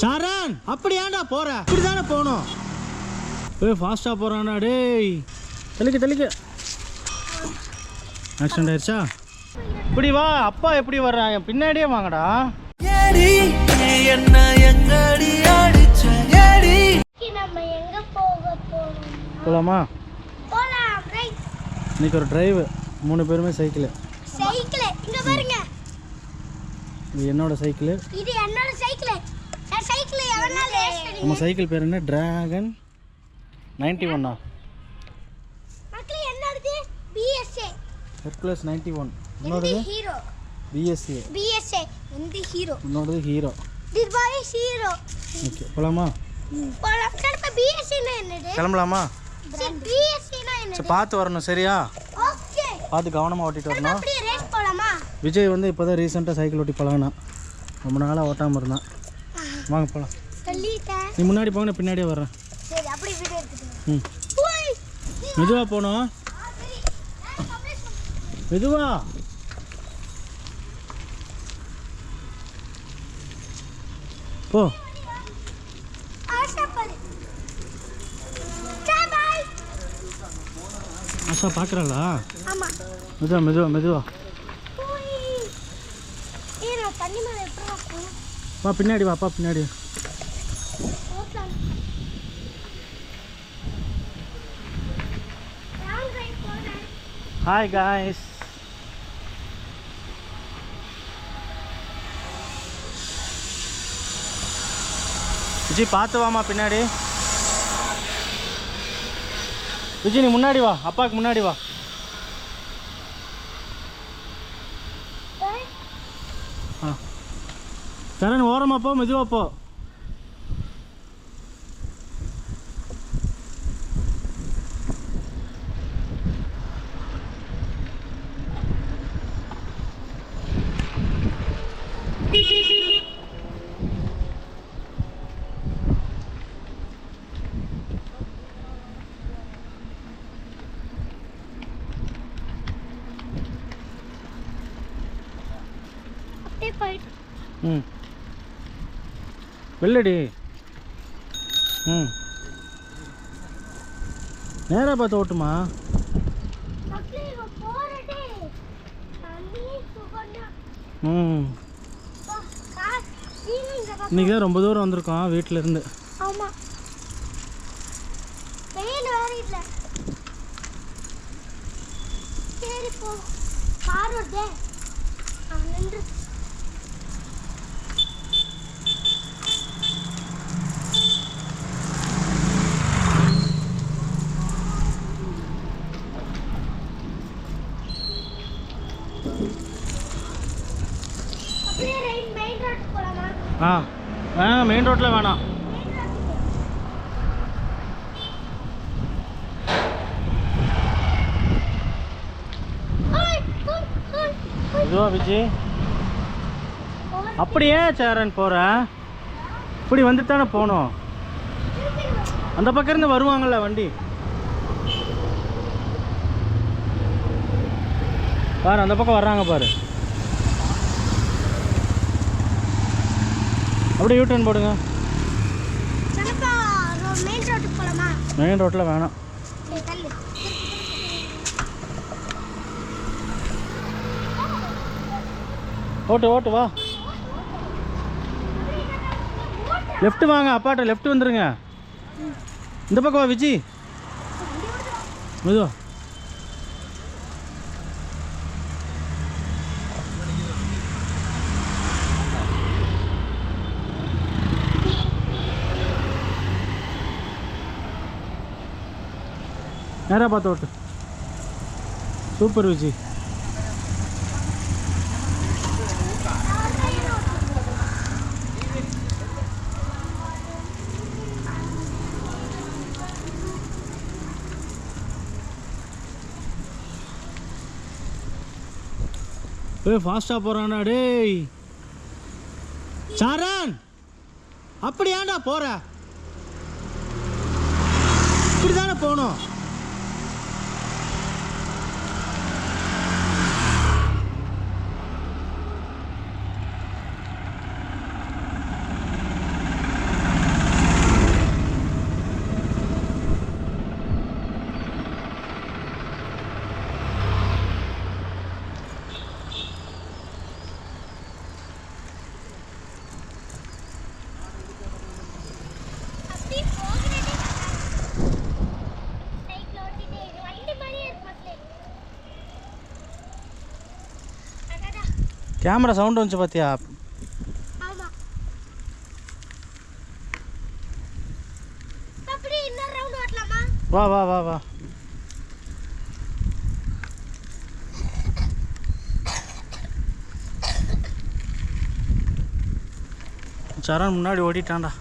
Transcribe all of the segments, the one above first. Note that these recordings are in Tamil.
சரண் அப்படி ஏன்டா போற? இப்படி தானே போகணும். போய் ஃபாஸ்ட்டாக போகிறான்டா டேய். தெளிக்க ஆக்சிடென்ட் ஆயிடுச்சா? இப்படி வா. அப்பா எப்படி வர்றான்? என் பின்னாடியே வாங்கடா. என்ன எங்கடி அடிச்சடி? நம்ம எங்க போகலாமா? இன்னைக்கு ஒரு டிரைவ். 3 பேருமே சைக்கிள். இங்க பாருங்க. இது என்னோட சைக்கிள். இது என்னோட சைக்கிள். என் சைக்கிள் எவனால ரேஸ். நம்ம சைக்கிள் பேர் என்ன? டிராகன் 91. மக்களே என்னது? BSA Hercules 91. என்னோடது ஹீரோ BSA. இந்த ஹீரோ. என்னோடது hero. this boy is hero. Okay போலாமா? போலாம். கடப்ப BSA னா என்னது? கிளம்பலாமா? BSA னா என்னது? சரி பார்த்து வரணும் சரியா? ஓகே. பார்த்து கவனமா ஓட்டிட்டு வரணும். அப்படியே ரேஸ் போலாமா? விஜய் வந்து இப்போதான் ரீசெண்டாக சைக்கிள் ஓட்டி பழகினா. ரொம்ப நாளாக ஓட்டாமல் இருந்தான். வாங்க போகலாம். நீ முன்னாடி போங்க, நான் பின்னாடியே வர்றேன். சரி அப்படியே வீடியோ எடுத்துட்டு. மெதுவா போகணும். மெதுவா. போ. ஆஷா பார்க்குறாளா? மெதுவா வா. பின்னாடி வாப்பா, பின்னாடி. Hi guys. விஜய் பார்த்து வாமா பின்னாடி. விஜய் நீ முன்னாடி வா, அப்பாவுக்கு முன்னாடி வா. சரண் ஓரமா போ, மெதுவா போ. வெள்ளடி. நேராக பார்த்து ஓட்டுமா? இன்னைக்கு தான் ரொம்ப தூரம் வந்திருக்கோம் வீட்டில இருந்து. மெயின் ரோட்டில் வேணாம். இதுவா விஜய்? அப்படியே சேரன் போற. இப்படி வந்துட்டு தானே போகணும். அந்த பக்கம் இருந்து வருவாங்கல்ல வண்டி. பாரு அந்த பக்கம் வர்றாங்க பாரு. அப்படியே யூட்டர்ன் போடுங்க. மெயின் ரோட்டில் வேணாம். ஓட்டு வா. லெஃப்ட் வாங்க, அப்பாட்ட லெஃப்ட் வந்துருங்க. இந்த பக்கம் வா விஜி. மெதுவா. நேராக பார்த்து ஓட்டு. சூப்பர் விஜி. ஃபாஸ்ட்டாக போகிறான்டா டேய். சரண் அப்படி ஏன்டா போகிற? இப்படி தானே போகணும். கேமரா சவுண்ட் வந்துச்சு பார்த்தியா? ஆமா. அப்படியே இன்னொரு ரவுண்ட் ஓட்டலாமா? வா வா வா வா. சரண் முன்னாடி ஓடிட்டான்டா.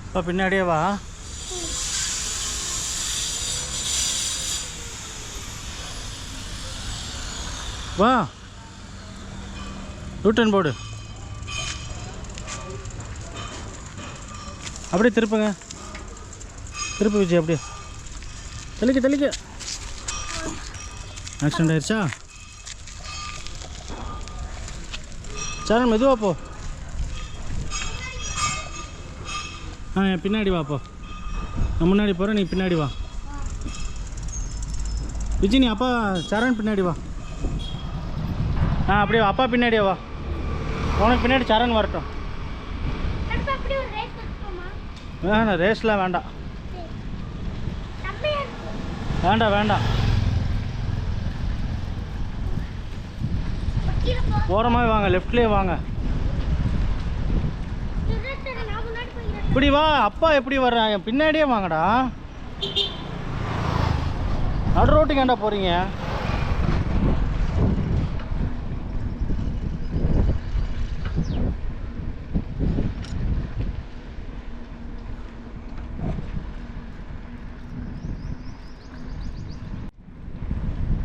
இப்போ பின்னாடியே வா. வா யூட்டன் போடு. அப்படியே திருப்புங்க. திருப்பு விஜய் அப்படியே தெளிக்க தெளிக்க. ஆக்சிடென்ட் ஆயிடுச்சா? சரண் மெதுவா போ. என் பின்னாடி வாப்போ. நான் முன்னாடி போகிறேன், நீ பின்னாடி வா. விஜய் நீ அப்பா சரண் பின்னாடி வா. அப்படியே அப்பா பின்னாடியே வா. உனக்கு பின்னாடி சரண் வரட்டும். வேணாம் ரேஸ்லாம் வேண்டாம். வேண்டாம் வேண்டாம். ஓரமாகவே வாங்க, லெஃப்ட்லேயே வாங்க. இப்படி வா. அப்பா எப்படி வர்றாங்க? பின்னாடியே வாங்கடா. நடு ரோட்டுக்கு ஏன்டா போகிறீங்க?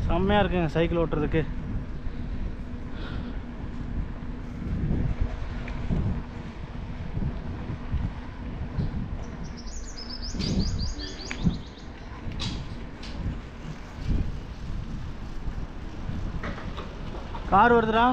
செம்மையாக இருக்குங்க சைக்கிள் ஓட்டுறதுக்கு. கார் வருதுடா.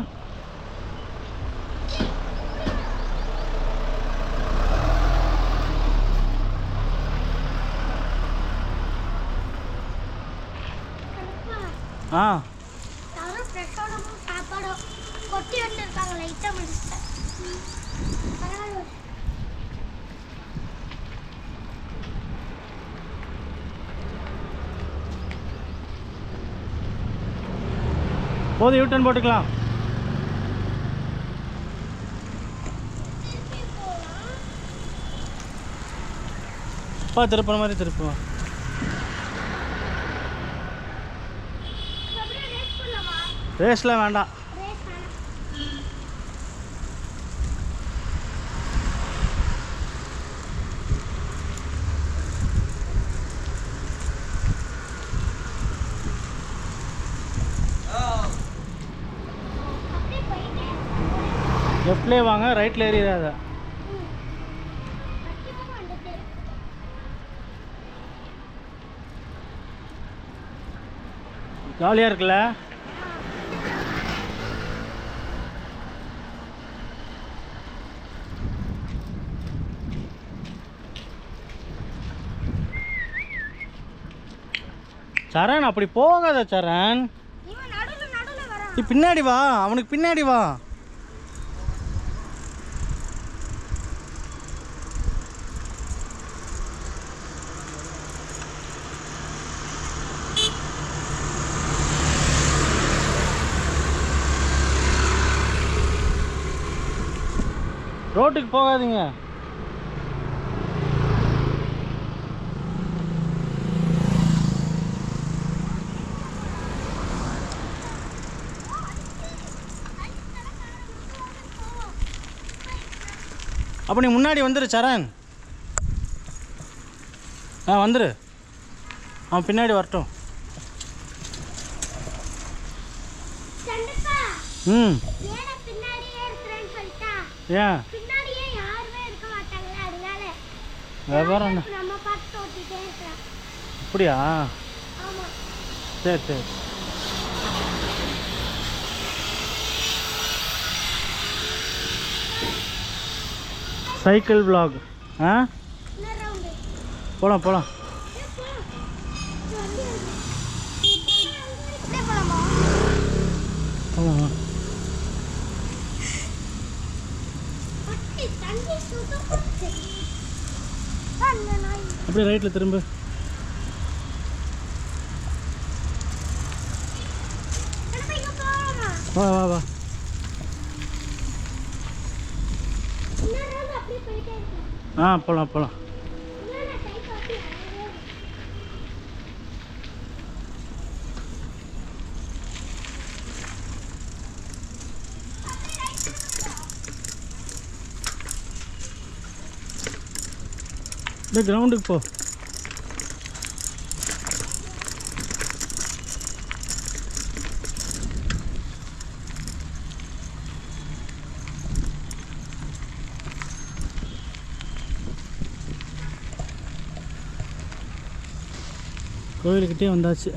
போதும், யூட்டன் போட்டுக்கலாம். அப்பா திருப்புற மாதிரி திருப்புவோம். ரேஸ்லாம் வேண்டாம். லெஃப்ட்லேயே வாங்க, ரைட்டில் ஏறிடாத. ஜாலியாக இருக்குல்ல? சரண் அப்படி போகாத சரண். நீ பின்னாடி வா, அவனுக்கு பின்னாடி வா. ரோட்டுக்கு போகாதீங்க. அப்போ நீ முன்னாடி வந்துரு சரண். வந்துரு. அவன் பின்னாடி வரட்டும். ம் ஏன் வியாபாரம் அப்படியா? சரி சரி. Cycle vlog. போகலாம் போகலாம். போகலாம். அப்படியே ரைட்டில் திரும்ப. வா வா வா. போகலாம் போகலாம். இந்த கிரவுண்டுக்கு போ. கோயிலுக்கிட்டே வந்தாச்சு.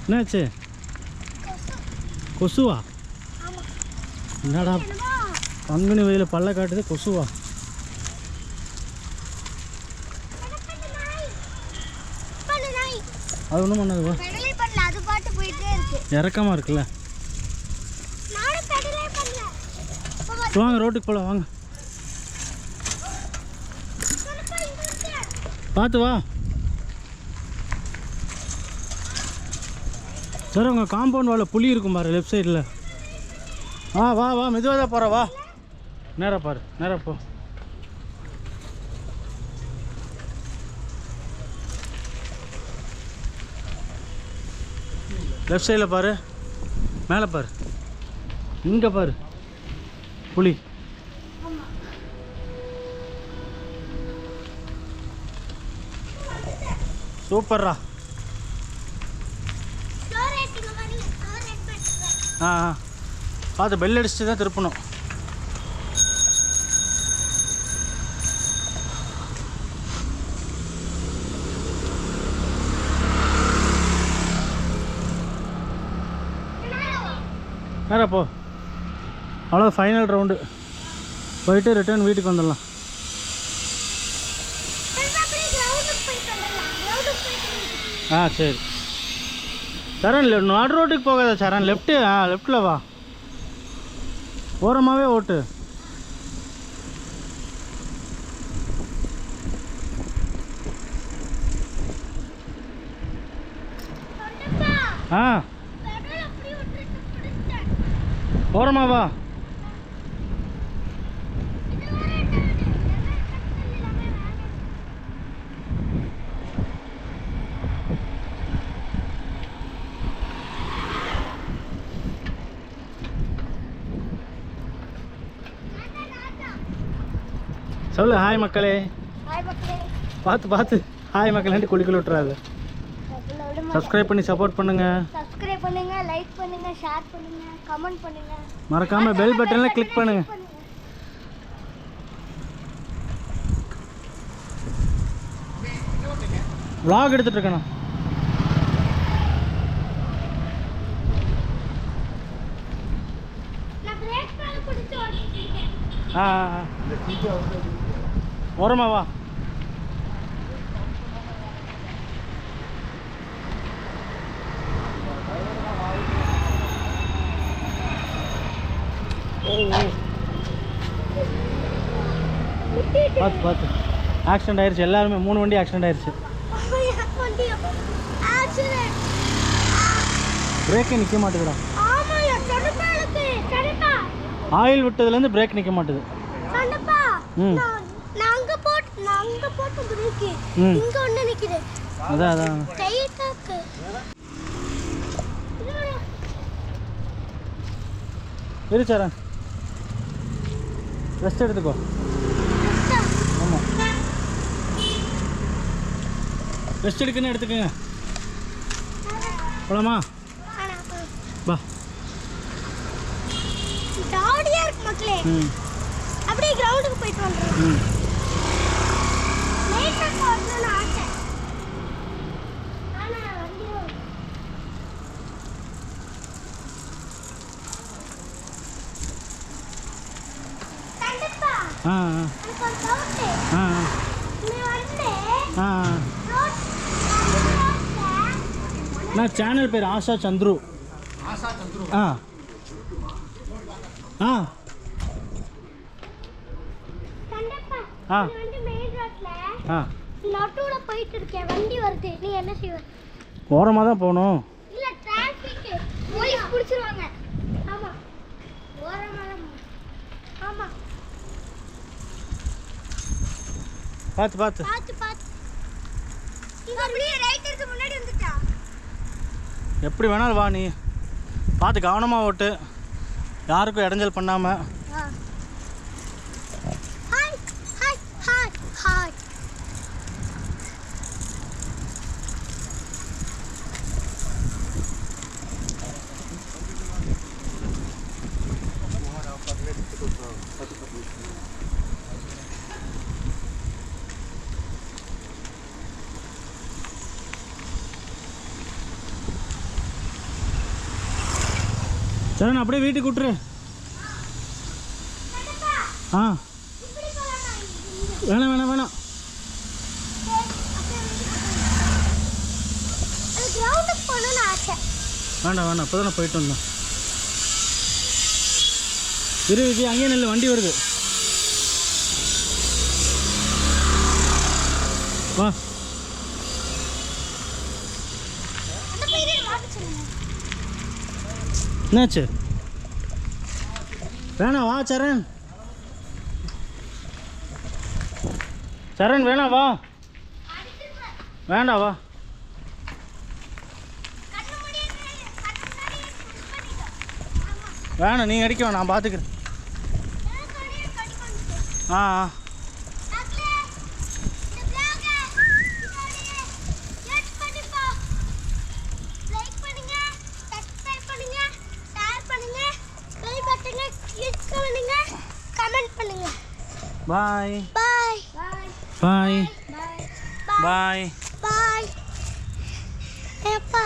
என்னாச்சு? கொசுவா? என்னடா பங்குனி வெயில பல்ல காட்டுது, கொசுவா? அது ஒன்றும் பண்ணாதுவா, இறக்கமா இருக்குல்ல. வாங்க ரோட்டுக்கு போகலாம் வாங்க. பார்த்து வா. சார் உங்கள் காம்பவுண்ட் வாழ புளி இருக்கும் பாரு லெஃப்ட் சைடில். வா வா வா, மெதுவாக தான் போகிற, வா. நேராக பாரு, நேராக போ. லெஃப்ட் சைடில் பாரு, மேலே பாரு, இங்கே பாரு புளி. சூப்பர்ரா. பார்த்து பெல் அடிச்சுட்டு தான் திருப்பணும். நேரா போ. அவ்வளோ ஃபைனல் ரவுண்டு போயிட்டு ரிட்டர்ன் வீட்டுக்கு வந்துடலாம். சரி சரண், நடு ரோட்டுக்கு போகாத சரண், லெஃப்ட்டு. லெஃப்டில் வா, ஓரமாகவே ஓட்டு. ஓரமா வா. சொல்லு ஹாய் மக்களே. பார்த்து பார்த்து ஹாய் மக்களேன்ட்டு குளிக்குள்ள விட்டுறாது. சப்ஸ்கிரைப் பண்ணி சப்போர்ட் பண்ணுங்க. சப்ஸ்கிரைப் பண்ணுங்க, லைக் பண்ணுங்க, ஷேர் பண்ணுங்க, கமெண்ட் பண்ணுங்க. மறக்காம பெல் பட்டன்ல கிளிக் பண்ணுங்க. vlog எடுத்துட்டு இருக்கேன். நான் பிரேக் பண்ண புடிச்சு ஓடிட்டேன். ஓரமா வா. பார்த்து பார்த்து ஆக்சிடென்ட் ஆயிடுச்சு. எல்லாருமே 3 வண்டி ஆக்சிடென்ட் ஆயிடுச்சு. பிரேக்கே நிற்க மாட்டேதுடா. ஆயில் விட்டதுலேருந்து பிரேக் நிற்க மாட்டேது. அதான் அதான் இருச்சாரா, ரெஸ்ட் எடுத்துக்கோ. ஆமாம், ரெஸ்ட் எடுக்குன்னு எடுத்துக்கோங்க. போலாமா? வா. ஜாலியா இருக்கு மக்களே. அப்படியே கிரவுண்டுக்கு போயிட்டு வந்துறோம். லேட்டா போறதுன்னு ஆசை. ஆனா வண்டியோ கண்டிப்பா. நான் சேனல் பேர் ஆஷா சந்துரு. ஆ ஆ கண்டப்பா ஆ இது வந்து மெயின் ரோட்ல ஆ நடுவுல போயிட்டு இருக்கேன், வண்டி வருது, நீ என்ன செய்வ? ஓரமாக தான் போகணும். இல்ல டிராஃபிக் போலீஸ் பிடிச்சிருவாங்க. ஆமா ஓரமா தான் ஆமா பார்த்து பார்த்து. பாத்து பாத்து இங்க அப்படியே ரைட் இருக்கு, முன்னாடி வந்துட்டா. எப்படி வேணாலும் வா, நீ பார்த்து கவனமாக ஓட்டு, யாருக்கும் இடைஞ்சல் பண்ணாமல். Hi hi hi hi. Charan அப்படியே வீட்டுக்கு விட்டுரு. ஆ இப்படி போலாமா? வேணாம் வேணாம் வேணாம். அது கிரவுண்டுக்கு போகணும்னு ஆசை. வேண்டாம் வேண்டாம், இப்போ தானே போயிட்டு வந்தோம். இரு விஜய், அங்கேயே நெல் வண்டி வருது. வா. அந்த பையனை மாட்ட சொல்லுங்க. என்னாச்சு? வேணாம் வா சரண். சரண் வேணாம் வா. வேண்டாம் வா. கண்ணு மூடியே கண்ணு மூடியே புஷ் பண்ணிட்டோம். ஆமா வேணாம், நீங்கள் அடிக்க வேணாம், நான் பார்த்துக்கிறேன். எனக்கு அப்படியே கடி வந்துச்சு. ஆ ஆ டாக்லே இந்த vlog அப்படியே லைக் பண்ணிப்பா. லைக் பண்ணுங்க, சப்ஸ்கிரைப் பண்ணுங்க, ஷேர் பண்ணுங்க, பெல் பட்டனை கிளிக் பண்ணுங்க, கமெண்ட் பண்ணுங்க. பாய் பாய் பாய் பாய் பாய் பாய். பாய். ஏப்பா